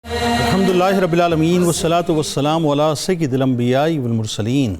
الحمدللہ رب العالمین والصلاة والسلام علی سید الانبیاء والمرسلین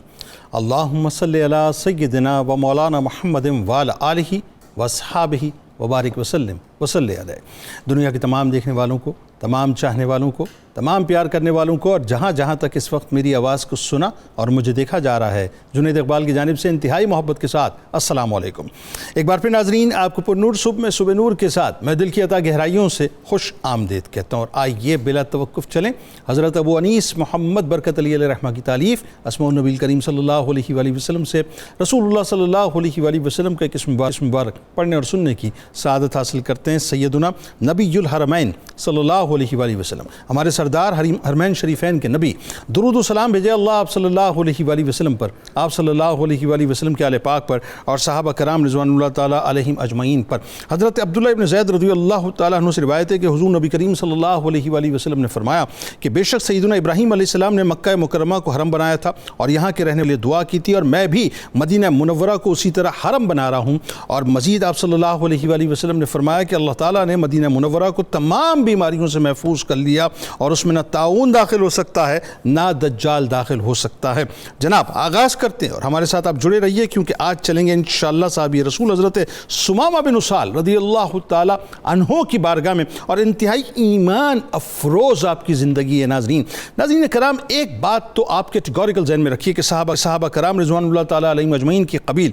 اللہم صلی علی سیدنا و مولانا محمد وعلی آلہ واصحابہ وبارک وسلم وصلی علیہ۔ دنیا کے تمام دیکھنے والوں کو، تمام چاہنے والوں کو، تمام پیار کرنے والوں کو، اور جہاں جہاں تک اس وقت میری آواز کو سنا اور مجھے دیکھا جا رہا ہے، جنید اقبال کی جانب سے انتہائی محبت کے ساتھ السلام علیکم۔ ایک بار پھر ناظرین، آپ کو پر نور صبح میں صبح نور کے ساتھ میں دل کی عطا گہرائیوں سے خوش آمدید کہتا ہوں، اور آئیے بلا توقف چلیں حضرت ابو انیس محمد برکت علی علیہ رحمہ کی تالیف اسماء النبی کریم صلی اللہ علیہ وآلہ وسلم سے رسول اللہ صلی اللہ علیہ وآلہ وسلم کا ایک اسم مبارک پڑھنے اور سننے کی سعادت حاصل کرتے ہیں۔ سیدنا نبی الحرمین صلی اللہ علیہ وآلہ وسلم، ہمارے سردار حرمین شریفین کے نبی، درود و سلام بھیجے اللہ آپ صلی اللہ علیہ وآلہ وسلم پر، آپ صلی اللہ علیہ وآلہ وسلم کے آل پاک پر، اور صحابہ کرام رضوان اللہ تعالیٰ علیہم اجمعین پر۔ حضرت عبداللہ ابن زید رضی اللہ تعالیٰ عنہ سے روایت ہے کہ حضور نبی کریم صلی اللہ علیہ وآلہ وسلم نے فرمایا کہ بے شک سیدنا ابراہیم علیہ السلام نے مکہ مکرمہ کو حرم بنایا تھا اور یہاں کے رہنے کے لیے دعا کی تھی، اور میں بھی مدینہ منورہ کو اسی طرح حرم بنا رہا ہوں۔ اور مزید آپ صلی اللہ علیہ وآلہ وسلم نے فرمایا کہ اللہ تعالیٰ نے مدینہ منورہ کو تمام بیماریوں سے محفوظ کر لیا، اور اس میں نہ طاعون داخل ہو سکتا ہے نہ دجال داخل ہو سکتا ہے۔ جناب آغاز کرتے ہیں، اور ہمارے ساتھ آپ جڑے رہیے کیونکہ آج چلیں گے انشاءاللہ صحابی رسول حضرت ثمامہ بن اسال رضی اللہ تعالی عنہ کی بارگاہ میں، اور انتہائی ایمان افروز آپ کی زندگی ہے۔ ناظرین کرام، ایک بات تو آپ کیٹیگوریکل ذہن میں رکھیے کہ صحابہ کرام رضوان اللہ تعالی علیہم اجمعین کی قبیل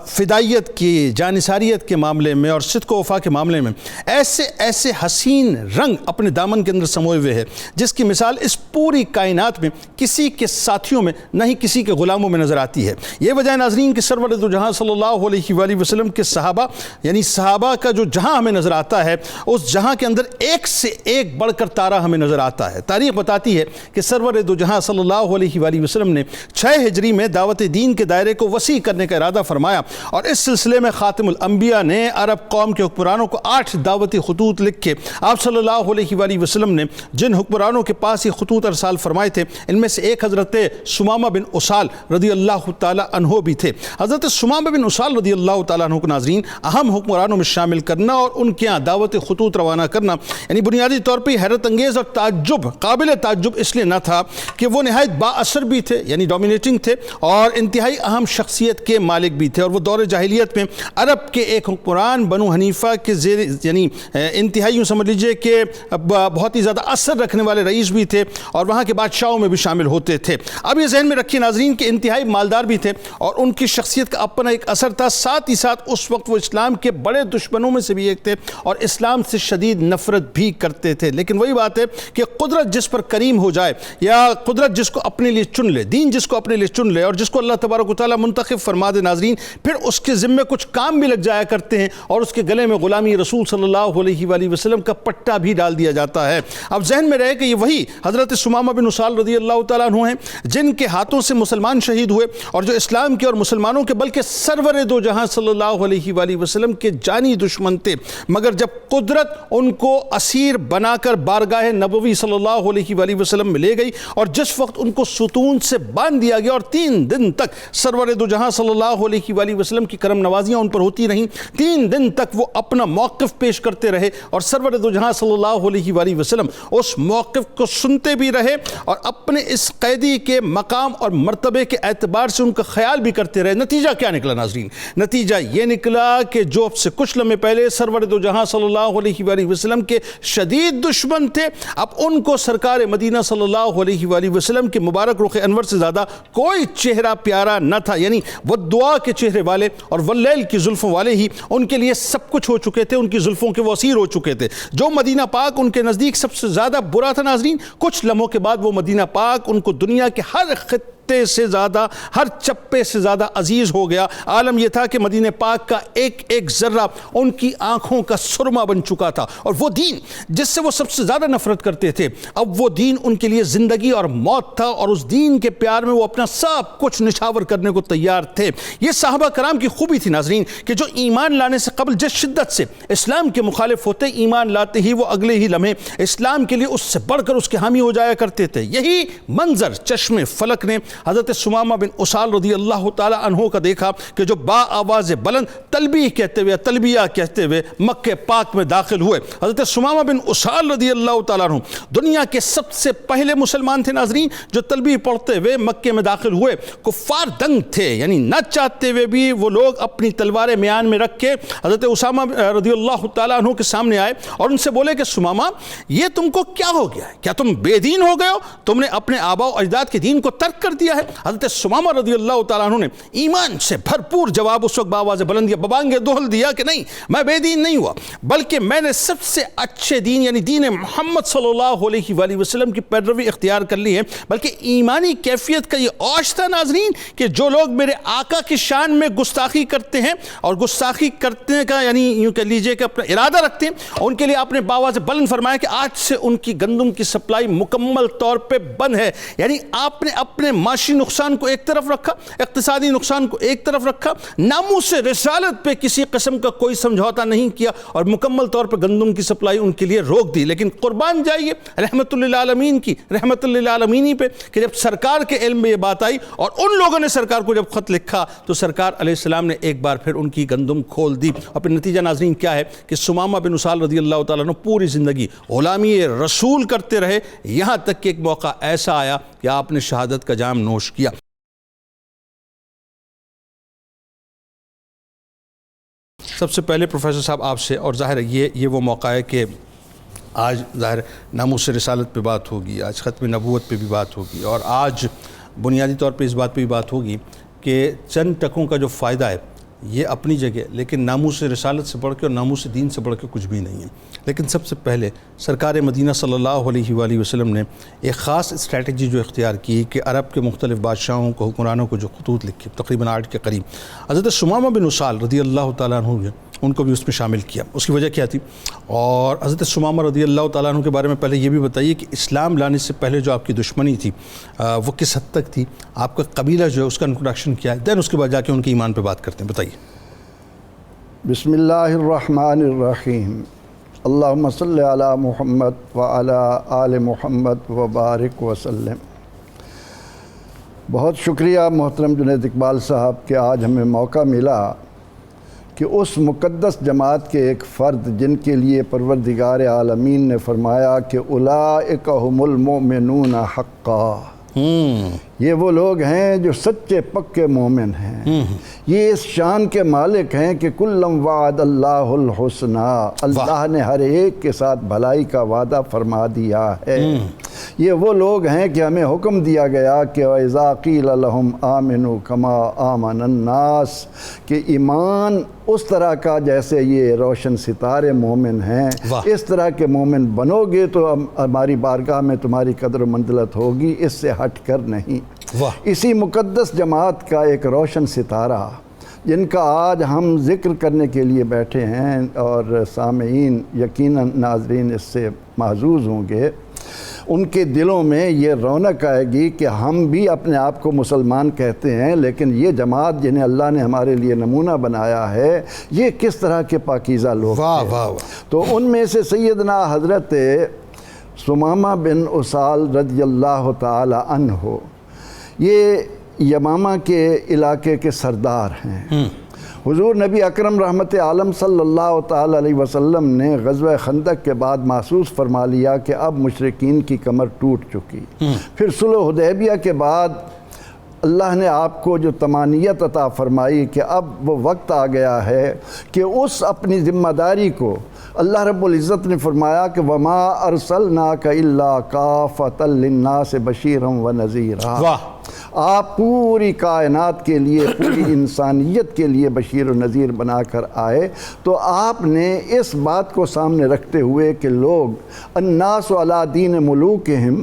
فدائیت کی، جانثاریت کے معاملے میں اور صدق و وفا کے معاملے میں ایسے حسین رنگ اپنے دامن کے اندر سموئے ہوئے ہے جس کی مثال اس پوری کائنات میں کسی کے ساتھیوں میں نہ ہی کسی کے غلاموں میں نظر آتی ہے۔ یہ وجہ ناظرین کہ سرور دو جہاں صلی اللہ علیہ وآلہ وسلم کے صحابہ، یعنی صحابہ کا جو جہاں ہمیں نظر آتا ہے، اس جہاں کے اندر ایک سے ایک بڑھ کر تارہ ہمیں نظر آتا ہے۔ تاریخ بتاتی ہے کہ سرور دو جہاں صلی اللہ علیہ وآلہ وسلم نے 6 ہجری میں دعوت دین کے دائرے کو وسیع کرنے کا ارادہ فرمایا، اور اس سلسلے میں خاتم الانبیاء نے عرب قوم کے حکمرانوں کو 8 دعوتی خطوط لکھ کے آپ صلی اللہ علیہ وآلہ وسلم نے جن حکمرانوں کے پاس یہ خطوط ارسال فرمائے تھے، ان میں سے ایک حضرت ثمامہ بن اسال رضی اللہ تعالی عنہ بھی تھے۔ حضرت ثمامہ بن اسال رضی اللہ تعالی عنہ کو ناظرین اہم حکمرانوں میں شامل کرنا اور ان کے یہاں دعوت خطوط روانہ کرنا، یعنی بنیادی طور پر حیرت انگیز اور قابل تعجب اس لیے نہ تھا کہ وہ نہایت با اثر بھی تھے، یعنی ڈومینیٹنگ تھے، اور انتہائی اہم شخصیت کے مالک بھی تھے، اور وہ دور جاہلیت میں عرب کے ایک حکمران بنو حنیفہ کے زیر، یعنی انتہائی یوں سمجھ لیجئے کہ بہت ہی زیادہ اثر رکھنے والے رئیس بھی تھے، اور وہاں کے بادشاہوں میں بھی شامل ہوتے تھے۔ اب یہ ذہن میں رکھیے ناظرین کہ انتہائی مالدار بھی تھے، اور ان کی شخصیت کا اپنا ایک اثر تھا، ساتھ ہی ساتھ اس وقت وہ اسلام کے بڑے دشمنوں میں سے بھی ایک تھے، اور اسلام سے شدید نفرت بھی کرتے تھے۔ لیکن وہی بات ہے کہ قدرت جس پر کریم ہو جائے، یا قدرت جس کو اپنے لیے چن لے، دین جس کو اپنے لیے چن لے، اور جس کو اللہ تبارک و تعالیٰ منتخب فرما دے ناظرین، پھر اس کے ذمے کچھ کام بھی لگ جایا کرتے ہیں، اور اس کے گلے میں غلامی رسول صلی اللہ علیہ وآلہ وسلم کا پٹا بھی ڈال دیا جاتا ہے۔ اب ذہن میں رہے کہ یہ وہی حضرت ثمامہ بن اسال رضی اللہ تعالیٰ عنہ ہیں جن کے ہاتھوں سے مسلمان شہید ہوئے، اور جو اسلام کے اور مسلمانوں کے بلکہ سرور دو جہاں صلی اللہ علیہ وآلہ وسلم کے جانی دشمن تھے، مگر جب قدرت ان کو اسیر بنا کر بارگاہ نبوی صلی اللہ علیہ وآلہ وسلم میں لے گئی، اور جس وقت ان کو ستون سے باندھ دیا گیا، اور 3 دن تک سرور دو جہاں صلی اللہ علیہ وآلہ وسلم کی کرم نوازیاں ان پر ہوتی رہیں، 3 دن تک وہ اپنا موقف پیش کرتے رہے، اور سرور دو جہاں صلی اللہ علیہ وآلہ وسلم اس موقف کو سنتے بھی رہے، اور اپنے اس قیدی کے مقام اور مرتبے کے اعتبار سے ان کا خیال بھی کرتے رہے۔ نتیجہ کیا نکلا ناظرین؟ نتیجہ یہ نکلا کہ جو اب سے کچھ لمحے پہلے سرور دو جہاں صلی اللہ علیہ وآلہ وسلم کے شدید دشمن تھے، اب ان کو سرکار مدینہ صلی اللہ علیہ وآلہ وسلم کے مبارک رخ انور سے زیادہ کوئی چہرہ پیارا نہ تھا، یعنی وہ دعا کے چہرے والے اور واللیل کی زلفوں والے ہی ان کے لیے سب کچھ ہو چکے تھے، ان کی زلفوں کے وہ اسیر ہو چکے تھے۔ جو مدینہ پاک ان کے نزدیک سب سے زیادہ برا تھا ناظرین، کچھ لمحوں کے بعد وہ مدینہ پاک ان کو دنیا کے ہر خطے سے زیادہ، ہر چپے سے زیادہ عزیز ہو گیا۔ عالم یہ تھا کہ مدینہ پاک کا ایک ایک ذرہ ان کی آنکھوں کا سرما بن چکا تھا، اور وہ دین جس سے وہ سب سے زیادہ نفرت کرتے تھے، اب وہ دین ان کے لیے زندگی اور موت تھا، اور اس دین کے پیار میں وہ اپنا سب کچھ نچھاور کرنے کو تیار تھے۔ یہ صحابہ کرام کی خوبی تھی ناظرین کہ جو ایمان لانے سے قبل جس شدت سے اسلام کے مخالف ہوتے، ایمان لاتے ہی وہ اگلے ہی لمحے اسلام کے لیے اس سے بڑھ کر اس کے حامی ہو جایا کرتے تھے۔ یہی منظر چشم فلک نے حضرت ثمامہ بن اسال رضی اللہ تعالیٰ عنہ کا دیکھا کہ جو با آواز بلند تلبیہ کہتے ہوئے تلبیہ کہتے ہوئے مکہ پاک میں داخل ہوئے۔ حضرت ثمامہ بن اسال رضی اللہ تعالیٰ عنہ دنیا کے سب سے پہلے مسلمان تھے ناظرین جو تلبیہ پڑھتے ہوئے مکے میں داخل ہوئے۔ کفار دنگ تھے، یعنی نہ چاہتے ہوئے بھی وہ لوگ اپنی تلواریں میان میں رکھ کے حضرت اسامہ رضی اللہ تعالیٰ عنہ کے سامنے آئے اور ان سے بولے کہ ثمامہ یہ تم کو کیا ہو گیا ہے؟ کیا تم بے دین ہو گئے ہو؟ تم نے اپنے آباء و اجداد کے دین کو ترک کر دیا ہے؟ حضرت ثمامہ رضی اللہ تعالیٰ عنہ نے ایمان سے بھرپور جواب اس وقت بآواز بلند دیا، ببانگ دہل دیا کہ نہیں، میں بے دین نہیں ہوا، بلکہ میں نے سب سے اچھے دین یعنی دین محمد صلی اللہ علیہ وآلہ وسلم کی پیروی اختیار کر لی ہے۔ بلکہ ایمانی کیفیت کا یہ اوج تھا ناظرین کہ جو لوگ میرے آقا کی شان میں گستاخی کرتے ہیں اور گستاخی کرنے کا یعنی یوں کہہ لیجئے کہ اپنا ارادہ رکھتے ہیں، ان کے لیے آپ نے بآواز بلند فرمایا کہ آج سے ان کی گندم کی سپلائی مکمل طور پہ بند ہے۔ یعنی آپ نے اپنے معاشی نقصان کو ایک طرف رکھا، اقتصادی نقصان کو ایک طرف رکھا، ناموس رسالت پہ کسی قسم کا کوئی سمجھوتا نہیں کیا اور مکمل طور پہ گندم کی سپلائی ان کے لیے روک دی۔ لیکن قربان جائیے رحمت للعالمین کی، رحمت للعالمین پہ کہ جب سرکار کے علم میں یہ بات آئی اور ان لوگوں نے سرکار کو جب خط لکھا تو سرکار علیہ السلام نے ایک بار پھر ان کی گندم کھول دی۔ اور پھر نتیجہ ناظرین کیا ہے کہ ثمامہ بن اسال رضی اللہ تعالیٰ عنہ پوری زندگی غلامی رسول کرتے رہے، یہاں تک کہ ایک موقع ایسا آیا کہ آپ نے شہادت کا جام نوش کیا۔ سب سے پہلے پروفیسر صاحب آپ سے، اور ظاہر یہ وہ موقع ہے کہ آج ظاہر ناموس رسالت پہ بات ہوگی، آج ختم نبوت پہ بھی بات ہوگی، اور آج بنیادی طور پہ اس بات پہ بھی بات ہوگی کہ چند ٹکوں کا جو فائدہ ہے یہ اپنی جگہ، لیکن ناموس رسالت سے بڑھ کے اور ناموس دین سے بڑھ کے کچھ بھی نہیں ہے۔ لیکن سب سے پہلے سرکار مدینہ صلی اللہ علیہ وآلہ وسلم نے ایک خاص اسٹریٹجی جو اختیار کی کہ عرب کے مختلف بادشاہوں کو، حکمرانوں کو جو خطوط لکھے تقریباً 8 کے قریب، حضرت ثمامہ بن اسال رضی اللہ تعالیٰ عنہ ان کو بھی اس میں شامل کیا۔ اس کی وجہ کیا تھی؟ اور حضرت ثمامہ رضی اللہ تعالیٰ عنہ کے بارے میں پہلے یہ بھی بتائیے کہ اسلام لانے سے پہلے جو آپ کی دشمنی تھی وہ کس حد تک تھی، آپ کا قبیلہ جو ہے اس کا انٹروڈکشن کیا ہے، دین اس کے بعد جا کے ان کے ایمان پہ بات کرتے ہیں، بتائیے۔ بسم اللہ الرحمن الرحیم، اللہم صلی علی محمد وعلی آل محمد وبارک وسلم۔ بہت شکریہ محترم جنید اقبال صاحب کہ آج ہمیں موقع ملا کہ اس مقدس جماعت کے ایک فرد جن کے لیے پروردگار عالمین نے فرمایا کہ اولئک ھم المؤمنون حقا، یہ وہ لوگ ہیں جو سچے پکے مومن ہیں، یہ اس شان کے مالک ہیں کہ کلم وعد اللہ الحسنی، اللہ نے ہر ایک کے ساتھ بھلائی کا وعدہ فرما دیا ہے۔ یہ وہ لوگ ہیں کہ ہمیں حکم دیا گیا کہ وَإِذَا قِيلَ لَهُمْ آمِنُوا كَمَا آمَنَ النَّاسِ، کہ ایمان اس طرح کا جیسے یہ روشن ستارے مومن ہیں، اس طرح کے مومن بنو گے تو ہماری بارگاہ میں تمہاری قدر و منزلت ہوگی، اس سے ہٹ کر نہیں۔ اسی مقدس جماعت کا ایک روشن ستارہ جن کا آج ہم ذکر کرنے کے لیے بیٹھے ہیں، اور سامعین یقیناً ناظرین اس سے محظوظ ہوں گے، ان کے دلوں میں یہ رونق آئے گی کہ ہم بھی اپنے آپ کو مسلمان کہتے ہیں، لیکن یہ جماعت جنہیں اللہ نے ہمارے لیے نمونہ بنایا ہے یہ کس طرح کے پاکیزہ لوگ ہیں۔ تو ان میں سے سیدنا حضرت ثمامہ بن اسال رضی اللہ تعالی عنہ یہ یمامہ کے علاقے کے سردار ہیں۔ حضور نبی اکرم رحمت عالم صلی اللہ تعالی علیہ وسلم نے غزوہ خندق کے بعد محسوس فرما لیا کہ اب مشرکین کی کمر ٹوٹ چکی۔ پھر صلح حدیبیہ کے بعد اللہ نے آپ کو جو طمانینت عطا فرمائی کہ اب وہ وقت آ گیا ہے کہ اس اپنی ذمہ داری کو اللہ رب العزت نے فرمایا کہ وَمَا أَرْسَلْنَاكَ إِلَّا كَافَةً لِلنَّاسِ بَشِيرًا وَنَذِيرًا، آپ پوری کائنات کے لیے، پوری انسانیت کے لیے بشیر و نذیر بنا کر آئے۔ تو آپ نے اس بات کو سامنے رکھتے ہوئے کہ لوگ الناس علی دین ملوکہم،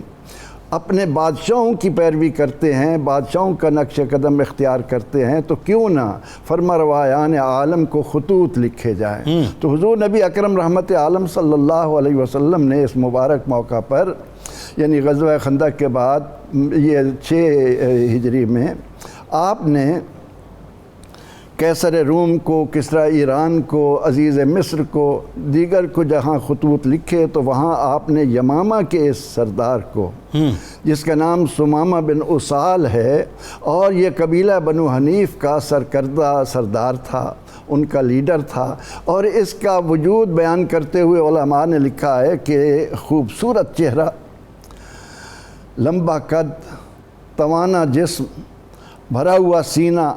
اپنے بادشاہوں کی پیروی کرتے ہیں، بادشاہوں کا نقش قدم اختیار کرتے ہیں، تو کیوں نہ فرما روایان عالم کو خطوط لکھے جائیں۔ تو حضور نبی اکرم رحمت عالم صلی اللہ علیہ وسلم نے اس مبارک موقع پر یعنی غزوہ خندق کے بعد یہ 6 ہجری میں آپ نے قیصر روم کو، کسریٰ ایران کو، عزیز مصر کو، دیگر کو جہاں خطوط لکھے تو وہاں آپ نے یمامہ کے اس سردار کو جس کا نام سمامہ بن اسال ہے اور یہ قبیلہ بنو حنیف کا سرکردہ سردار تھا، ان کا لیڈر تھا، اور اس کا وجود بیان کرتے ہوئے علماء نے لکھا ہے کہ خوبصورت چہرہ، لمبا قد، توانا جسم، بھرا ہوا سینہ،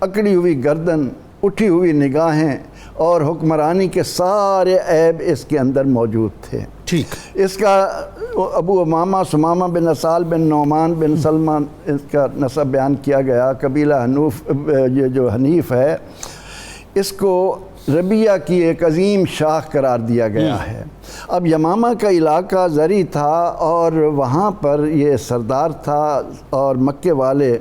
اکڑی ہوئی گردن، اٹھی ہوئی نگاہیں اور حکمرانی کے سارے عیب اس کے اندر موجود تھے۔ ٹھیک، اس کا ابو امامہ سمامہ بن اسال بن نعمان بن سلمان اس کا نسب بیان کیا گیا۔ قبیلہ یہ جو حنیف ہے اس کو ربیہ کی ایک عظیم شاخ قرار دیا گیا ہے۔ اب یمامہ کا علاقہ زرعی تھا اور وہاں پر یہ سردار تھا، اور مکے والے،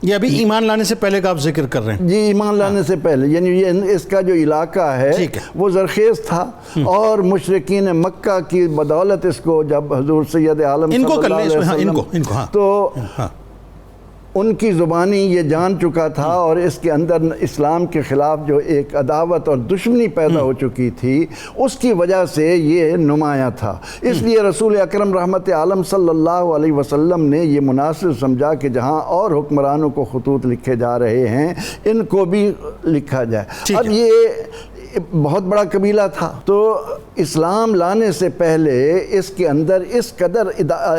یہ ابھی ایمان لانے سے پہلے کا آپ ذکر کر رہے ہیں؟ جی، ایمان لانے سے پہلے، یعنی یہ اس کا جو علاقہ ہے وہ زرخیز تھا، اور مشرکین مکہ کی بدولت اس کو جب حضور سید عالم صلی اللہ علیہ وسلم تو ان کی زبانی یہ جان چکا تھا، اور اس کے اندر اسلام کے خلاف جو ایک عداوت اور دشمنی پیدا ہو چکی تھی اس کی وجہ سے یہ نمایاں تھا۔ اس لیے رسول اکرم رحمت عالم صلی اللہ علیہ وسلم نے یہ مناسب سمجھا کہ جہاں اور حکمرانوں کو خطوط لکھے جا رہے ہیں ان کو بھی لکھا جائے۔ اب یہ بہت بڑا قبیلہ تھا، تو اسلام لانے سے پہلے اس کے اندر اس قدر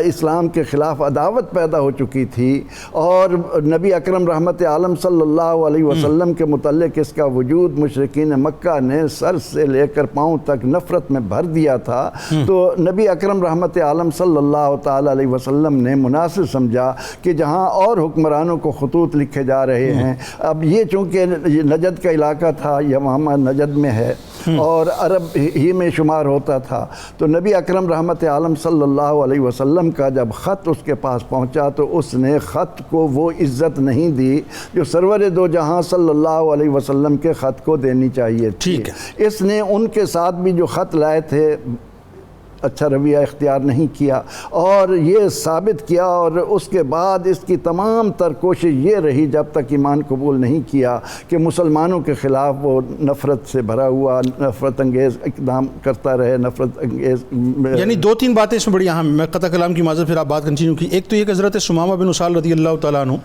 اسلام کے خلاف عداوت پیدا ہو چکی تھی، اور نبی اکرم رحمت عالم صلی اللہ علیہ وسلم کے متعلق اس کا وجود مشرکین مکہ نے سر سے لے کر پاؤں تک نفرت میں بھر دیا تھا۔ تو نبی اکرم رحمت عالم صلی اللہ تعالی علیہ وسلم نے مناسب سمجھا کہ جہاں اور حکمرانوں کو خطوط لکھے جا رہے ہیں، اب یہ چونکہ نجد کا علاقہ تھا، یمامہ نجد میں ہے اور عرب ہی میں شمار ہوتا تھا، تو نبی اکرم رحمت عالم صلی اللہ علیہ وسلم کا جب خط اس کے پاس پہنچا تو اس نے خط کو وہ عزت نہیں دی جو سرور دو جہاں صلی اللہ علیہ وسلم کے خط کو دینی چاہیے تھی۔ اس نے ان کے ساتھ بھی جو خط لائے تھے اچھا رویہ اختیار نہیں کیا، اور یہ ثابت کیا، اور اس کے بعد اس کی تمام تر کوشش یہ رہی جب تک ایمان قبول نہیں کیا کہ مسلمانوں کے خلاف وہ نفرت سے بھرا ہوا نفرت انگیز اقدام کرتا رہے، نفرت انگیز یعنی دو تین باتیں اس میں بڑی اہم، میں قطع کلام کی معذرت، پھر آپ بات کنٹینیو کی۔ ایک تو یہ کہ حضرت سمامہ بن اسال رضی اللہ تعالیٰ عنہ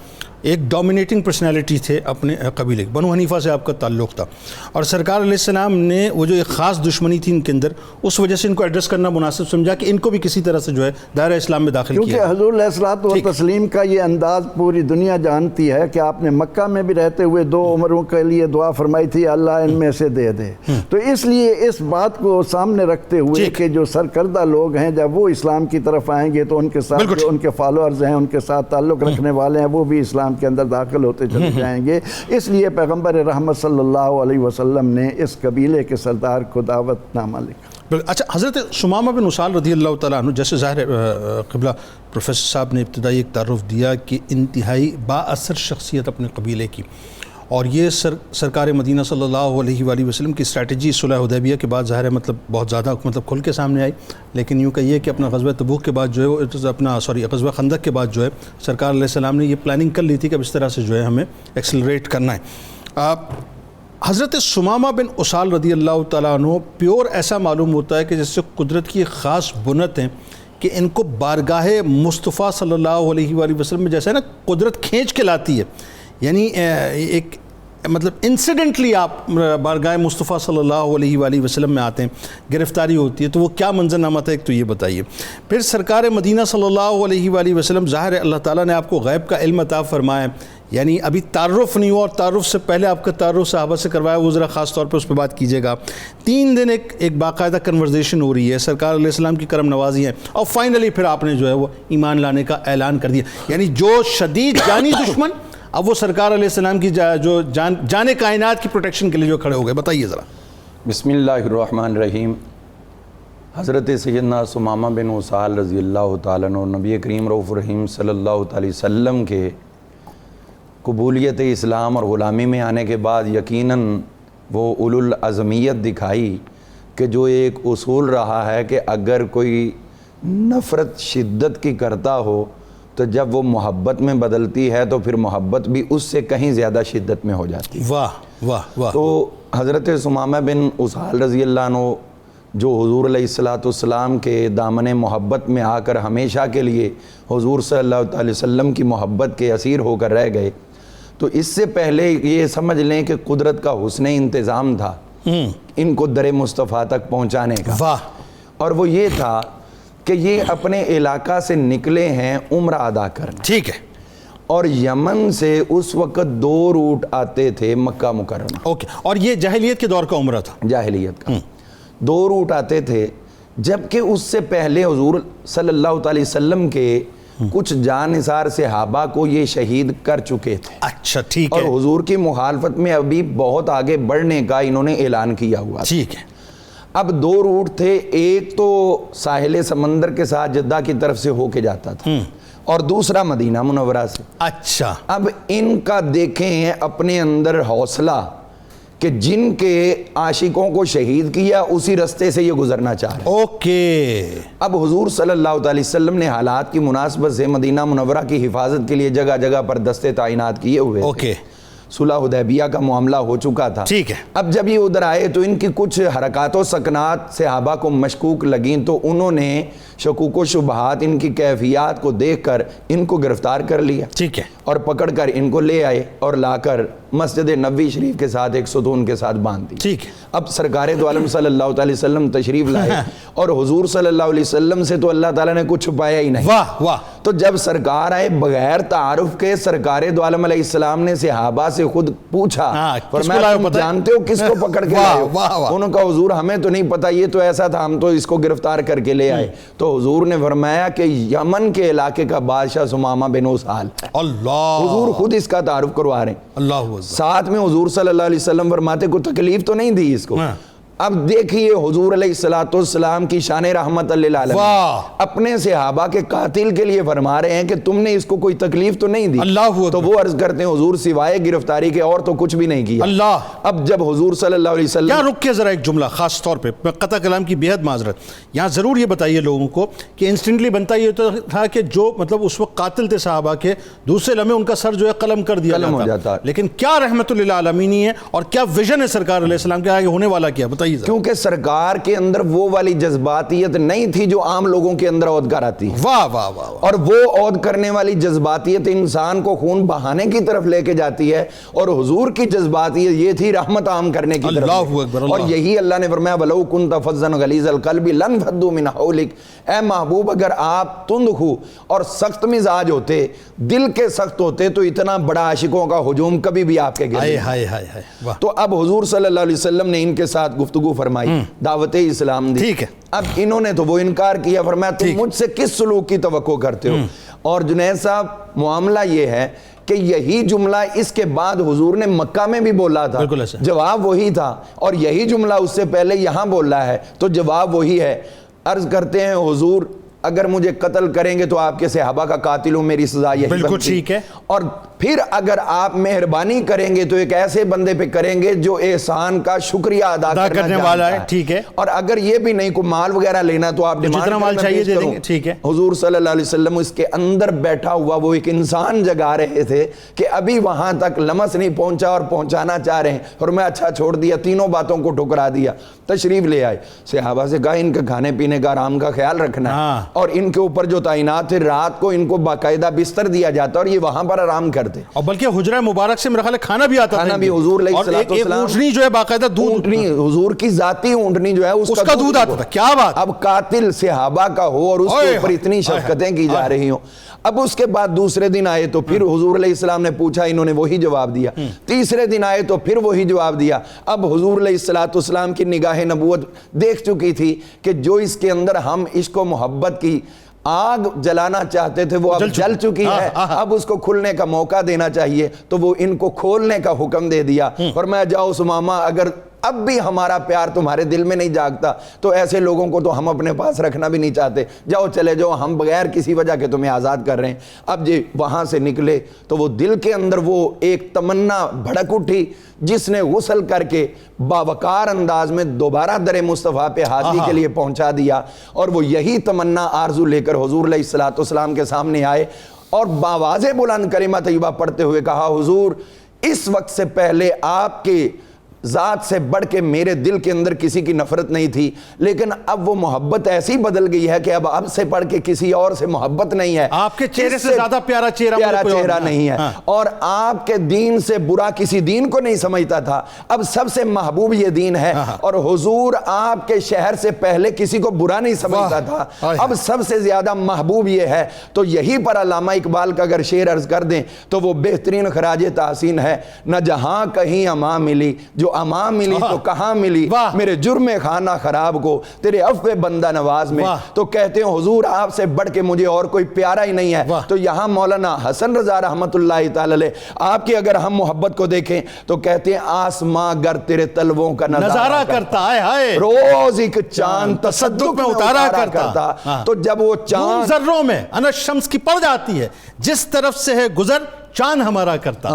ایک ڈومینیٹنگ پرسنالٹی تھے اپنے قبیلے، بنو حنیفہ سے آپ کا تعلق تھا، اور سرکار علیہ السلام نے وہ جو ایک خاص دشمنی تھی ان کے اندر، اس وجہ سے ان کو ایڈریس کرنا مناسب سمجھا کہ ان کو بھی کسی طرح سے جو ہے دائرہ اسلام میں داخل کیا، کیونکہ حضور علیہ الصلوۃ والتسلیم کا یہ انداز پوری دنیا جانتی ہے کہ آپ نے مکہ میں بھی رہتے ہوئے 2 عمروں کے لیے دعا فرمائی تھی اللہ ان میں سے دے دے، تو اس لیے اس بات کو سامنے رکھتے ہوئے کہ جو سرکردہ لوگ ہیں جب وہ اسلام کی طرف آئیں گے تو ان کے ساتھ جو ان کے فالوورز ہیں، ان کے ساتھ تعلق رکھنے والے ہیں، وہ بھی اسلام کے اندر داخل ہوتے چلے جائیں گے۔ اس لیے پیغمبر رحمت صلی اللہ علیہ وسلم نے اس قبیلے کے سردار کو دعوت نامہ لکھا۔ اچھا، حضرت سمامہ بن اسال رضی اللہ تعالیٰ عنہ، جیسے ظاہر قبلہ پروفیسر صاحب نے ابتدائی ایک تعارف دیا کہ انتہائی با اثر شخصیت اپنے قبیلے کی، اور یہ سرکار مدینہ صلی اللہ علیہ وآلہ وسلم کی اسٹریٹجی صلح حدیبیہ کے بعد ظاہر ہے بہت زیادہ کھل کے سامنے آئی، لیکن یوں کہیے کہ اپنا غزوہ تبوک کے بعد جو ہے غزوہ خندق کے بعد جو ہے سرکار علیہ السلام نے یہ پلاننگ کر لی تھی کہ اب اس طرح سے جو ہے ہمیں ایکسلریٹ کرنا ہے۔ حضرت سمامہ بن اسال رضی اللہ تعالیٰ عنہ پیور ایسا معلوم ہوتا ہے کہ جس سے قدرت کی خاص بنت ہیں کہ ان کو بارگاہ مصطفیٰ صلی اللہ علیہ وآلہ وسلم میں جیسا ہے نا قدرت کھینچ کے لاتی ہے، یعنی ایک مطلب انسیڈنٹلی آپ بارگاہ مصطفیٰ صلی اللہ علیہ وآلہ وسلم میں آتے ہیں، گرفتاری ہوتی ہے، تو وہ کیا منظرنامہ تھا ایک تو یہ بتائیے۔ پھر سرکار مدینہ صلی اللہ علیہ وآلہ وسلم، ظاہر ہے اللہ تعالیٰ نے آپ کو غیب کا علم عطا فرمایا ہے، یعنی ابھی تعارف نہیں ہوا، اور تعارف سے پہلے آپ کا تعارف صحابہ سے کروایا، وہ ذرا خاص طور پہ اس پہ بات کیجیے گا۔ 3 دن ایک باقاعدہ کنورزیشن ہو رہی ہے، سرکار علیہ السلام کی کرم نوازی ہے، اور فائنلی پھر آپ نے جو ہے وہ ایمان لانے کا اعلان کر دیا، یعنی جو شدید جانی دشمن اب وہ سرکار علیہ السلام کی جو جان کائنات کی پروٹیکشن کے لیے جو کھڑے ہو گئے، بتائیے ذرا۔ بسم اللہ الرحمن الرحیم۔ حضرت سیدنا سمامہ بن اسال رضی اللہ تعالیٰ عنہ نبی کریم رؤوف الرحیم صلی اللہ علیہ وسلم کے قبولیت اسلام اور غلامی میں آنے کے بعد یقیناً وہ اولو العزمیت دکھائی کہ جو ایک اصول رہا ہے کہ اگر کوئی نفرت شدت کی کرتا ہو تو جب وہ محبت میں بدلتی ہے تو پھر محبت بھی اس سے کہیں زیادہ شدت میں ہو جاتی ہے۔ واہ واہ واہ۔ تو حضرت ثمامہ بن اسال رضی اللہ عنہ جو حضور علیہ السلام کے دامن محبت میں آ کر ہمیشہ کے لیے حضور صلی اللہ علیہ وسلم کی محبت کے اسیر ہو کر رہ گئے، تو اس سے پہلے یہ سمجھ لیں کہ قدرت کا حسن انتظام تھا ان کو در مصطفیٰ تک پہنچانے کا، واہ، اور وہ یہ تھا کہ یہ اپنے علاقہ سے نکلے ہیں عمرہ ادا کرنے، ٹھیک ہے، اور یمن سے اس وقت 2 روٹ آتے تھے مکہ مکرمہ، اوکے، اور یہ جاہلیت کے دور کا عمرہ تھا، جاہلیت کا 2 روٹ آتے تھے، جبکہ اس سے پہلے حضور صلی اللہ علیہ وسلم کے کچھ جانثار صحابہ کو یہ شہید کر چکے تھے، اچھا ٹھیک اور ہے، حضور کی مخالفت میں ابھی بہت آگے بڑھنے کا انہوں نے اعلان کیا ہوا تھا۔ ٹھیک ہے، اب 2 روٹ تھے، ایک تو ساحل سمندر کے ساتھ جدہ کی طرف سے ہو کے جاتا تھا اور دوسرا مدینہ منورہ سے۔ اچھا، اب ان کا دیکھیں اپنے اندر حوصلہ کہ جن کے عاشقوں کو شہید کیا اسی رستے سے یہ گزرنا چاہ رہے ہیں۔ اوکے، اب حضور صلی اللہ علیہ وسلم نے حالات کی مناسبت سے مدینہ منورہ کی حفاظت کے لیے جگہ جگہ پر دستے تعینات کیے ہوئے تھے، اوکے، صلح حدیبیہ کا معاملہ ہو چکا تھا۔ ٹھیک ہے، اب جب یہ ادھر آئے تو ان کی کچھ حرکات و سکنات صحابہ کو مشکوک لگیں، تو انہوں نے شکوک و شبہات ان کی کیفیات کو دیکھ کر ان کو گرفتار کر لیا، ٹھیک ہے، اور پکڑ کر ان کو لے آئے اور لا کر مسجد نبوی شریف کے ساتھ ایک ستون کے ساتھ باندھ دی۔ ٹھیک ہے، اب سرکار دو عالم صلی اللہ علیہ وسلم تشریف لائے اور حضور صلی اللہ علیہ وسلم سے تو اللہ تعالیٰ نے کچھ چھپایا ہی نہیں۔ واہ واہ، تو جب سرکار آئے بغیر تعارف کے، سرکار دو عالم علیہ السلام نے صحابہ سے خود پوچھا، فرمایا تم جانتے ہو کس کو پکڑ کے لائے ہو؟ انہوں نے کہا حضور ہمیں تو نہیں پتا، یہ تو ایسا تھا، ہم تو اس کو گرفتار کر کے لے آئے۔ تو حضور نے فرمایا کہ یمن کے علاقے کا بادشاہ ثمامہ بن اسال ہے، اللہ، حضور خود اس کا تعارف کروا رہے ہیں۔ اللہ اکبر، ساتھ میں حضور صلی اللہ علیہ وسلم فرماتے کو تکلیف تو نہیں دی اس کو۔ اب دیکھیے حضور علیہ السلام کی شان رحمت للعالمین اپنے صحابہ کے قاتل کے لیے فرما رہے ہیں کہ تم نے اس کو کوئی تکلیف تو نہیں دی۔ تو وہ عرض کرتے ہیں حضور سوائے گرفتاری کے اور تو کچھ بھی نہیں کیا۔ اللہ، اب جب حضور صلی اللہ علیہ وسلم، یہاں رک کے ذرا ایک جملہ خاص طور پہ، میں قطع کلام کی بے حد معذرت، یہاں ضرور یہ بتائیے لوگوں کو کہ انسٹنٹلی بنتا یہ تھا کہ جو مطلب اس وقت قاتل تھے صحابہ کے، دوسرے لمحے ان کا سر جو ہے قلم کر دیا جاتا، لیکن کیا رحمت للعالمین ہے اور کیا ویژن ہے سرکار علیہ السلام کے آگے ہونے والا کیا بتائیے، کیونکہ سرکار کے اندر وہ والی جذباتیت نہیں تھی جو عام لوگوں کے اندر عود کر آتی ہے۔ واہ واہ واہ، اور وہ عود کرنے والی جذباتیت انسان کو خون بہانے کی طرف لے کے جاتی ہے، اور حضور کی جذباتیت یہ تھی رحمت عام کرنے کی طرف، اللہ اکبر، اور یہی اللہ نے فرمایا وَلَوْ كُنْتَ فَظًّا غَلِيظَ الْقَلْبِ لَانفَضُّوا مِنْ حَوْلِكَ، اے محبوب اگر آپ تند خو اور سخت مزاج ہوتے، دل کے سخت ہوتے، تو اتنا بڑا عاشقوں کا ہجوم کبھی بھی آپ کے گرد۔ تو اب حضور صلی اللہ علیہ وسلم نے ان کے ساتھ گفتگو فرمائی، دعوت اسلام دی۔ ٹھیک ہے، اب انہوں نے تو وہ انکار کیا، فرمایا تم مجھ سے کس سلوک کی توقع کرتے ہو؟ اور جنید صاحب معاملہ یہ ہے کہ یہی جملہ اس کے بعد حضور نے مکہ میں بھی بولا تھا، جواب وہی تھا، اور یہی جملہ اس سے پہلے یہاں بولا ہے تو جواب وہی ہے۔ عرض کرتے ہیں حضور اگر مجھے قتل کریں گے تو آپ کے صحابہ کا قاتل ہوں، میری سزا یہی بنتی، بالکل ٹھیک ہے، اور پھر اگر آپ مہربانی کریں گے تو ایک ایسے بندے پہ کریں گے جو احسان کا شکریہ ادا کرنے والا ہے، ٹھیک ہے، اور اگر یہ بھی نہیں کوئی مال وغیرہ لینا تو آپ جتنا مال چاہیے دے دیں گے، ٹھیک ہے۔ حضور صلی اللہ علیہ وسلم اس کے اندر بیٹھا ہوا وہ ایک انسان جگا رہے تھے کہ ابھی وہاں تک لمس نہیں پہنچا اور پہنچانا چاہ رہے ہیں، اور میں اچھا چھوڑ دیا، تینوں باتوں کو ٹھکرا دیا، تشریف لے آئے۔ صحابہ سے کہا ان کے کھانے پینے کا آرام کا خیال رکھنا ہے، اور ان کے اوپر جو تعینات تھے رات کو ان کو باقاعدہ بستر دیا جاتا اور یہ وہاں پر آرام کرتے، اور بلکہ حجرہ مبارک سے میرا خیال ہے کھانا بھی آتا تھا، کھانا بھی حضور علیہ السلام، اور ایک اونٹنی جو ہے باقاعدہ دودھ، اونٹنی حضور کی ذاتی اونٹنی جو ہے اس کا دودھ آتا تھا، کیا بات۔ اب قاتل صحابہ کا ہو اور اس کے اوپر اتنی شفقتیں کی جا رہی ہوں۔ اب اس کے بعد دوسرے دن آئے تو پھر حضور علیہ السلام نے پوچھا، انہوں نے وہی جواب دیا، تیسرے دن آئے تو پھر وہی جواب دیا۔ اب حضور علیہ السلام کی نگاہ نبوت دیکھ چکی تھی کہ جو اس کے اندر ہم عشق و محبت کی آگ جلانا چاہتے تھے وہ اب جل چکی ہے، اب اس کو کھلنے کا موقع دینا چاہیے، تو وہ ان کو کھولنے کا حکم دے دیا، اور میں جاؤ ثمامہ اگر اب بھی ہمارا پیار تمہارے دل میں نہیں جاگتا تو ایسے لوگوں کو تو ہم اپنے پاس رکھنا بھی نہیں چاہتے، جاؤ چلے جاؤ، ہم بغیر کسی وجہ کے تمہیں آزاد کر رہے ہیں۔ اب جی وہاں سے نکلے تو وہ دل کے اندر وہ ایک تمنا بھڑک اٹھی جس نے غسل کر کے باوقار انداز میں دوبارہ در مصطفیٰ پہ حاضری کے لیے پہنچا دیا، اور وہ یہی تمنا آرزو لے کر حضور علیہ السلام کے سامنے آئے۔ اور باواز بلند کلمہ طیبہ پڑھتے ہوئے کہا حضور اس وقت سے پہلے آپ کے ذات سے بڑھ کے میرے دل کے اندر کسی کی نفرت نہیں تھی، لیکن اب وہ محبت ایسی بدل گئی ہے کہ اب سے پڑھ کے کسی اور سے محبت نہیں ہے، آپ کے چہرے سے زیادہ پیارا چہرہ نہیں ہے، اور آپ کے دین سے برا کسی دین کو نہیں سمجھتا تھا، اب سب سے محبوب یہ دین ہے، اور حضور آپ کے شہر سے پہلے کسی کو برا نہیں سمجھتا تھا، اب سب سے زیادہ محبوب یہ ہے۔ تو یہی پر علامہ اقبال کا اگر شعر عرض کر دیں تو وہ بہترین خراج تحسین ہے، نہ جہاں کہیں امان ملی، جو امان ملی تو کہاں ملی، میرے جرم خانہ خراب کو تیرے عفو بندہ نواز میں۔ تو کہتے ہیں حضور آپ سے بڑھ کے مجھے اور کوئی پیارا ہی نہیں ہے۔ تو یہاں مولانا حسن رضا رحمت اللہ تعالی علیہ آپ کی اگر ہم محبت کو دیکھیں تو کہتے ہیں آسماں گر تیرے تلووں کا نظارہ کرتا ہے، روز ایک چاند تصدق میں اتارا کرتا۔ تو جب وہ چاند ذروں میں انس شمس کی پڑ جاتی ہے، جس طرف سے ہے گزر چاند ہمارا کرتا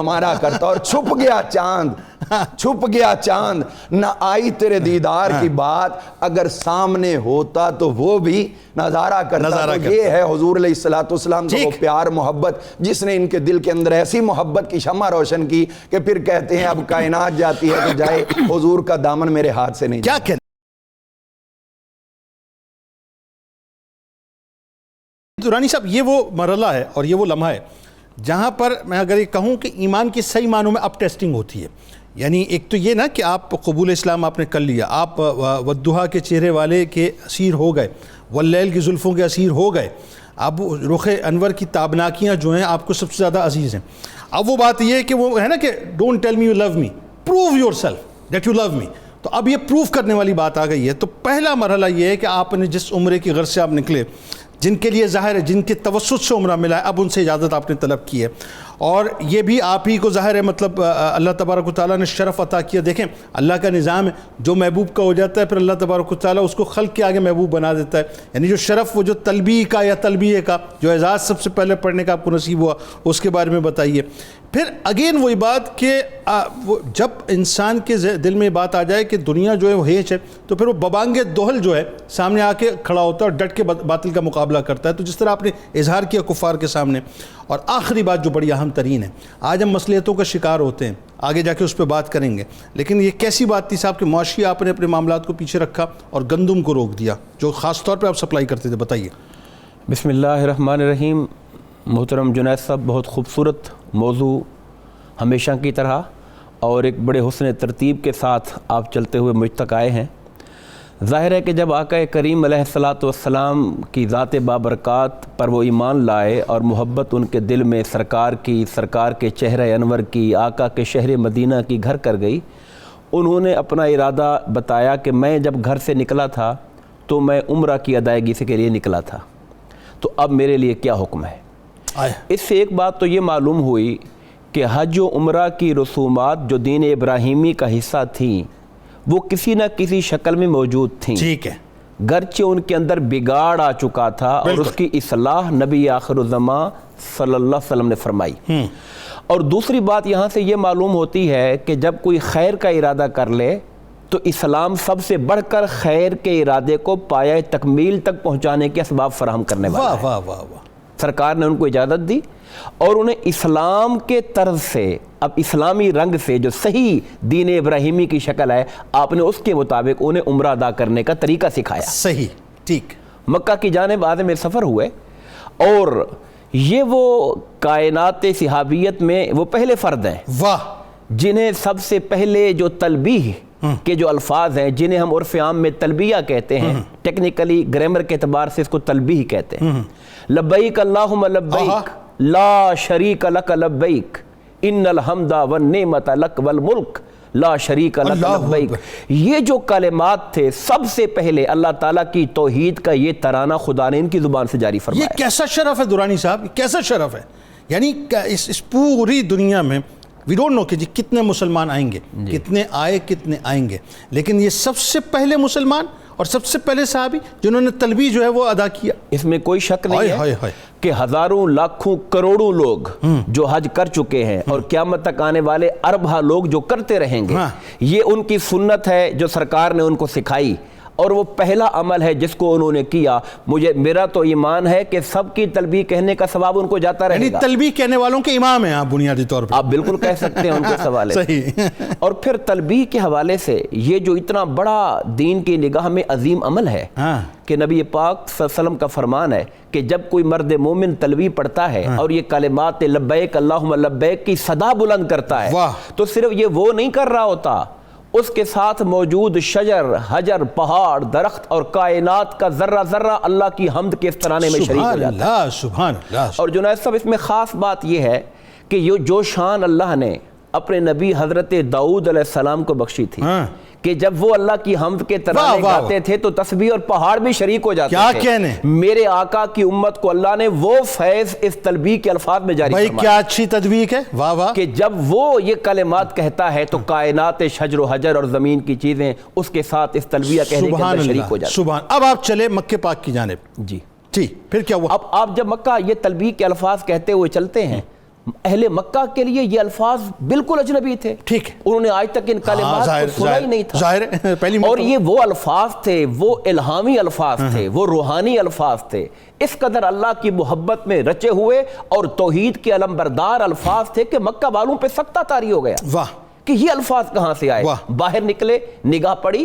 اور چھپ گیا چاند نہ آئی تیرے دیدار کی بات، اگر سامنے ہوتا تو وہ بھی نظارہ کرتا۔ تو یہ ہے حضور علیہ السلام کا وہ پیار محبت جس نے ان کے دل کے اندر ایسی محبت کی شمع روشن کی کہ پھر کہتے ہیں اب کائنات جاتی ہے تو جائے، حضور کا دامن میرے ہاتھ سے نہیں جائے۔ دورانی صاحب یہ وہ مرحلہ ہے اور یہ وہ لمحہ ہے جہاں پر میں اگر یہ کہوں کہ ایمان کی صحیح معنوں میں اب ٹیسٹنگ ہوتی ہے۔ یعنی ایک تو یہ نا کہ آپ قبول اسلام آپ نے کر لیا، آپ والضحیٰ کے چہرے والے کے اسیر ہو گئے، واللیل کی زلفوں کے اسیر ہو گئے، اب رخ انور کی تابناکیاں جو ہیں آپ کو سب سے زیادہ عزیز ہیں۔ اب وہ بات یہ ہے کہ وہ ہے نا کہ don't tell me you love me, prove yourself that you love me. تو اب یہ پروف کرنے والی بات آ گئی ہے۔ تو پہلا مرحلہ یہ ہے کہ آپ نے جس عمرے کی غرض سے آپ نکلے، جن کے لیے ظاہر ہے جن کے توسط سے عمرہ ملا ہے، اب ان سے اجازت آپ نے طلب کی ہے، اور یہ بھی آپ ہی کو ظاہر ہے مطلب اللہ تبارک و تعالیٰ نے شرف عطا کیا۔ دیکھیں اللہ کا نظام ہے، جو محبوب کا ہو جاتا ہے پھر اللہ تبارک و تعالیٰ اس کو خلق کے آگے محبوب بنا دیتا ہے۔ یعنی جو شرف وہ جو تلبیہ کا یا تلبیہ کا جو اعزاز سب سے پہلے پڑھنے کا آپ کو نصیب ہوا، اس کے بارے میں بتائیے۔ پھر اگین وہی بات کہ جب انسان کے دل میں بات آ جائے کہ دنیا جو ہے وہ ہیچ ہے، تو پھر وہ ببانگ دوہل جو ہے سامنے آ کے کھڑا ہوتا ہے اور ڈٹ کے باطل کا مقابلہ کرتا ہے۔ تو جس طرح آپ نے اظہار کیا کفار کے سامنے، اور آخری بات جو بڑی اہم ترین ہے، آج ہم مصلحتوں کا شکار ہوتے ہیں، آگے جا کے اس پہ بات کریں گے، لیکن یہ کیسی بات تھی صاحب کہ معاشی آپ نے اپنے معاملات کو پیچھے رکھا اور گندم کو روک دیا جو خاص طور پہ آپ سپلائی کرتے تھے، بتائیے۔ بسم اللہ الرحمن الرحیم۔ محترم جنید صاحب، بہت خوبصورت موضوع ہمیشہ کی طرح اور ایک بڑے حسن ترتیب کے ساتھ آپ چلتے ہوئے مجھ تک آئے ہیں۔ ظاہر ہے کہ جب آقا کریم علیہ السلام کی ذات بابرکات پر وہ ایمان لائے اور محبت ان کے دل میں سرکار کے چہرہ انور کی، آقا کے شہر مدینہ کی گھر کر گئی، انہوں نے اپنا ارادہ بتایا کہ میں جب گھر سے نکلا تھا تو میں عمرہ کی ادائیگی کے لیے نکلا تھا، تو اب میرے لیے کیا حکم ہے۔ اس سے ایک بات تو یہ معلوم ہوئی کہ حج و عمرہ کی رسومات جو دین ابراہیمی کا حصہ تھیں وہ کسی نہ کسی شکل میں موجود تھیں، ٹھیک ہے، گرچہ ان کے اندر بگاڑ آ چکا تھا اور اس کی اصلاح نبی آخر الزماں صلی اللہ علیہ وسلم نے فرمائی۔ اور دوسری بات یہاں سے یہ معلوم ہوتی ہے کہ جب کوئی خیر کا ارادہ کر لے تو اسلام سب سے بڑھ کر خیر کے ارادے کو پایہ تکمیل تک پہنچانے کے اسباب فراہم کرنے والا ہے۔ واہ واہ واہ۔ سرکار نے ان کو اجازت دی اور انہیں اسلام کے طرز سے، اب اسلامی رنگ سے جو صحیح دین ابراہیمی کی شکل ہے، آپ نے اس کے مطابق انہیں عمرہ ادا کرنے کا طریقہ سکھایا۔ صحیح، ٹھیک۔ مکہ کی جانب عازم سفر ہوئے اور یہ وہ کائنات صحابیت میں وہ پہلے فرد ہیں واہ، جنہیں سب سے پہلے جو تلبیہ کے جو الفاظ ہیں، جنہیں ہم عرف عام میں تلبیہ کہتے ہیں، ٹیکنیکلی گرامر کے اعتبار سے اس کو تلبیہ کہتے ہیں۔ لبیک اللہم لبیک لا شریک لک لبیک ان الحمد والنعمت لک والملک لا شریک لک لبیک۔ یہ جو کلمات تھے سب سے پہلے اللہ تعالیٰ کی توحید کا یہ ترانہ خدا نے ان کی زبان سے جاری فرمایا۔ یہ کیسا شرف ہے دورانی صاحب، یہ کیسا شرف ہے۔ یعنی اس پوری دنیا میں وی ڈونٹ نو کہ جی کتنے مسلمان آئیں گے، کتنے آئے کتنے آئیں گے، لیکن یہ سب سے پہلے مسلمان اور سب سے پہلے صحابی جنہوں نے تلبیہ جو ہے وہ ادا کیا۔ اس میں کوئی شک نہیں ہے کہ ہزاروں لاکھوں کروڑوں لوگ جو حج کر چکے ہیں اور قیامت تک آنے والے اربہ لوگ جو کرتے رہیں گے، یہ ان کی سنت ہے جو سرکار نے ان کو سکھائی۔ اور وہ پہلا عمل ہے جس کو انہوں نے کیا. میرا تو ایمان ہے کہ سب کی تلبیہ کہنے کا ثواب ان کو جاتا رہے یعنی گا. تلبیہ کہنے والوں کے امام ہیں آپ بنیادی طور پہ. آپ بالکل کہہ سکتے ہیں ان کے حوالے سے. صحیح. اور پھر تلبیہ کے حوالے سے یہ جو اتنا بڑا دین کی نگاہ میں عظیم عمل ہے کہ نبی پاک صلی اللہ علیہ وسلم کا فرمان ہے کہ جب کوئی مرد مومن تلبیہ پڑھتا ہے اور یہ کلمات لبیک اللہم لبیک کی صدا بلند کرتا ہے تو صرف یہ وہ نہیں کر رہا ہوتا، اس کے ساتھ موجود شجر، حجر، پہاڑ، درخت اور کائنات کا ذرہ ذرہ اللہ کی حمد کے اس ترانے میں شریک ہو جاتا ہے. سبحان اللہ. اور جنید صاحب اس میں خاص بات یہ ہے کہ یہ جو شان اللہ نے اپنے نبی حضرت داؤد علیہ السلام کو بخشی تھی کہ جب وہ اللہ کی حمد کے ترانے گاتے تھے تو تسبیح اور پہاڑ بھی شریک ہو جاتے تھے. کیا کہنے، میرے آقا کی امت کو اللہ نے وہ فیض اس تلبیہ کے الفاظ میں جاری فرمایا. کیا اچھی تدبیر ہے. واہ واہ. کہ جب وہ یہ کلمات کہتا ہے تو کائنات شجر و حجر اور زمین کی چیزیں اس کے ساتھ اس تلبیہ کہنے کے اندر شریک ہو جاتی ہیں. سبحان. اب آپ چلے مکہ پاک کی جانب. جی پھر کیا ہوا؟ اب آپ جب مکہ یہ تلبیہ کے الفاظ کہتے ہوئے چلتے ہیں، اہل مکہ کے لیے یہ الفاظ بالکل اجنبی تھے. ٹھیک ہے. انہوں نے آج تک ان کلمات کو سنا ہی نہیں تھا. ظاہر ہے پہلی اور یہ وہ الفاظ تھے، وہ الہامی الفاظ تھے، وہ روحانی الفاظ تھے، اس قدر اللہ کی محبت میں رچے ہوئے اور توحید کے علمبردار الفاظ تھے کہ مکہ والوں پہ سکتہ طاری ہو گیا. واہ. کہ یہ الفاظ کہاں سے آئے. باہر نکلے، نگاہ پڑی،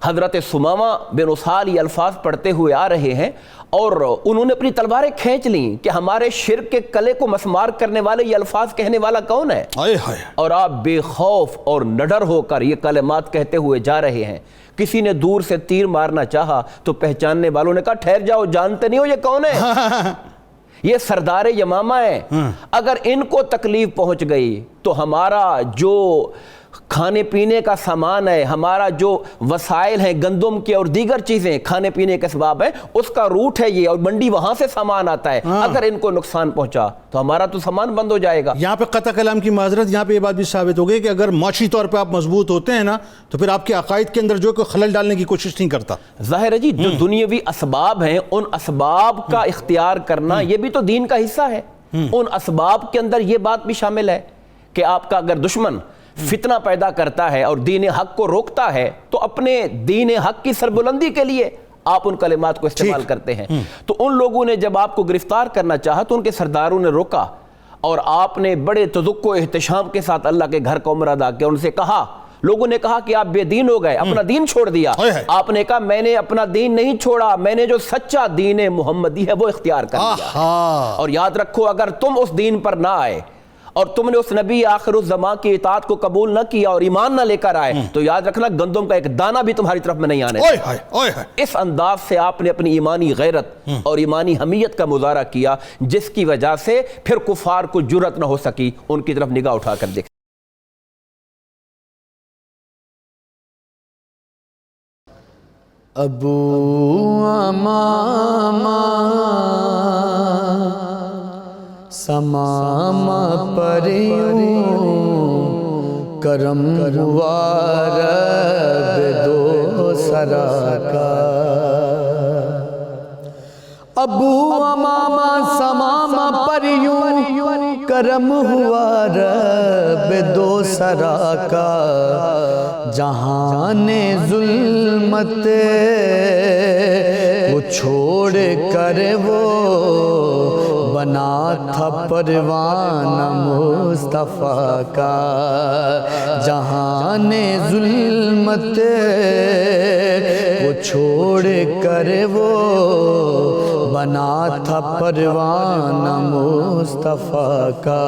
حضرت ثمامہ بن اسال یہ الفاظ پڑھتے ہوئے آ رہے ہیں اور انہوں نے اپنی تلواریں کھینچ لیں کہ ہمارے شرک کے کلے کو مسمار کرنے والے یہ الفاظ کہنے والا کون ہے. اور آپ بے خوف اور نڈر ہو کر یہ کلمات کہتے ہوئے جا رہے ہیں. کسی نے دور سے تیر مارنا چاہا تو پہچاننے والوں نے کہا ٹھہر جاؤ، جانتے نہیں ہو یہ کون ہے؟ یہ سردار یمامہ ہے. اگر ان کو تکلیف پہنچ گئی تو ہمارا جو کھانے پینے کا سامان ہے، ہمارا جو وسائل ہیں گندم کے اور دیگر چیزیں کھانے پینے کے اسباب ہیں، اس کا روٹ ہے یہ، اور منڈی وہاں سے سامان آتا ہے. اگر ان کو نقصان پہنچا تو ہمارا تو سامان بند ہو جائے گا. یہاں پہ قطع کلام کی معذرت، یہاں پہ یہ بات بھی ثابت ہو گئی کہ اگر معاشی طور پہ آپ مضبوط ہوتے ہیں نا تو پھر آپ کے عقائد کے اندر جو کوئی خلل ڈالنے کی کوشش نہیں کرتا. ظاہر ہے جی، جو دنیاوی اسباب ہیں ان اسباب کا اختیار کرنا یہ بھی تو دین کا حصہ ہے. ان اسباب کے اندر یہ بات بھی شامل ہے کہ آپ کا اگر دشمن فتنہ پیدا کرتا ہے اور دین حق کو روکتا ہے تو اپنے دین حق کی سربلندی کے لیے آپ ان کلمات کو استعمال کرتے ہیں. تو ان لوگوں نے جب آپ کو گرفتار کرنا چاہا تو ان کے سرداروں نے روکا اور آپ نے بڑے تذک و احتشام کے ساتھ اللہ کے گھر کا عمرہ ادا کیا. ان سے کہا، لوگوں نے کہا کہ آپ بے دین ہو گئے، اپنا دین چھوڑ دیا. آپ نے کہا میں نے اپنا دین نہیں چھوڑا، میں نے جو سچا دین محمدی ہے وہ اختیار کر لیا. اور یاد رکھو اگر تم اس دین پر نہ آئے اور تم نے اس نبی آخر الزمان کی اطاعت کو قبول نہ کیا اور ایمان نہ لے کر آئے تو یاد رکھنا گندم کا ایک دانہ بھی تمہاری طرف میں نہیں آنے. اس انداز سے آپ نے اپنی ایمانی غیرت اور ایمانی حمیت کا مظاہرہ کیا جس کی وجہ سے پھر کفار کو جرأت نہ ہو سکی ان کی طرف نگاہ اٹھا کر دیکھ. ابو امامہ سمامہ پریوں کرم ہوا رب دو سرا کا. ابو امامہ سمامہ پریوں کرم ہوا رب دو سرا کا. جہان ظلمت وہ چھوڑ کر وہ بنا تھا پروانہ مصطفیٰ کا. جہان ظلمت وہ چھوڑ کر وہ بنا تھا پروانہ مصطفیٰ کا.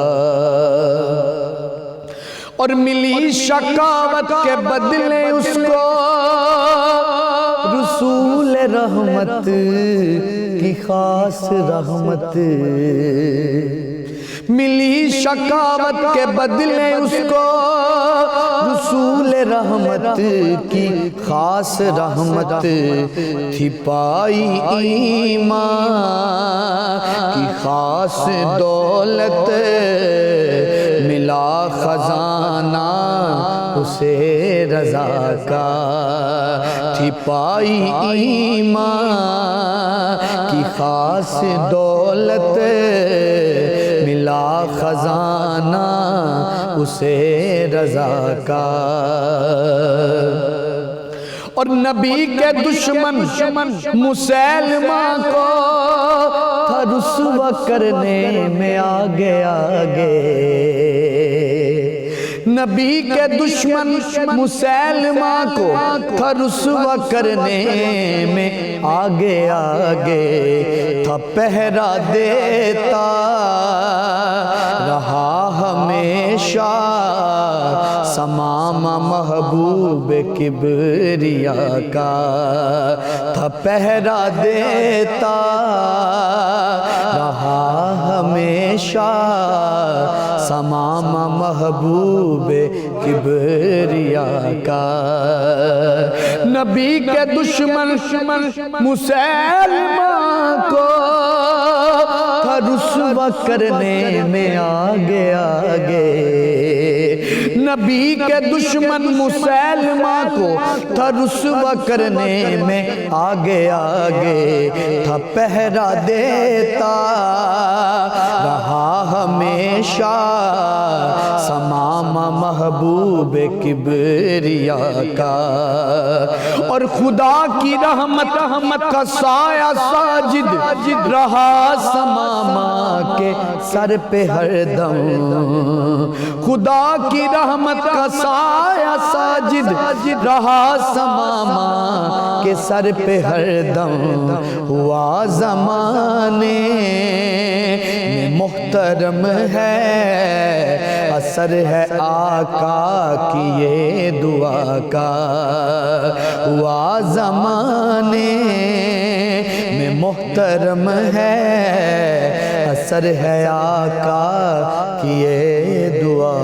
اور ملی شقاوت کے بدلے اس کو رسول رحمت کی خاص رحمت. ملی شقاوت کے بدلے اس کو رسول رحمت کی خاص رحمت تھی. پائی ایمان کی خاص دولت ملا خزانہ اسے رضا کا. تھی پائی ایمان کی خاص دولت ملا خزانہ اسے رضا کا. اور نبی کے دشمن مسیلمہ کو تھا رسوا کرنے میں آگے آگے، نبی کے دشمن مسیلمہ کو تھا رسوا کرنے میں آگے آگے، تھا پہرا دیتا رہا ہمیشہ سمام محبوب کبریا کا، تھا پہرا دیتا رہا ہمیشہ سمام محبوب کبریا کا۔ نبی کے دشمن مسیلمہ کو تھا رسوا کرنے میں آگے آگے، نبی کے دشمن مسیلمہ کو تھا رسوا کرنے میں آگے آگے، تھا پہرا دیتا رہا ہمیشہ سمام محبوب کبریا کا، اور خدا کی رحمت کا سایہ ساجد رہا سماما کے سر پہ ہر دم، خدا کی رحمت کا سایہ ساجد رہا سماما کے سر پہ ہر دم، ہوا زمانے میں محترم ہے، اثر ہے آقا کی یہ دعا کا، ہوا زمانے میں محترم ہے، اثر ہے آقا کی یہ دعا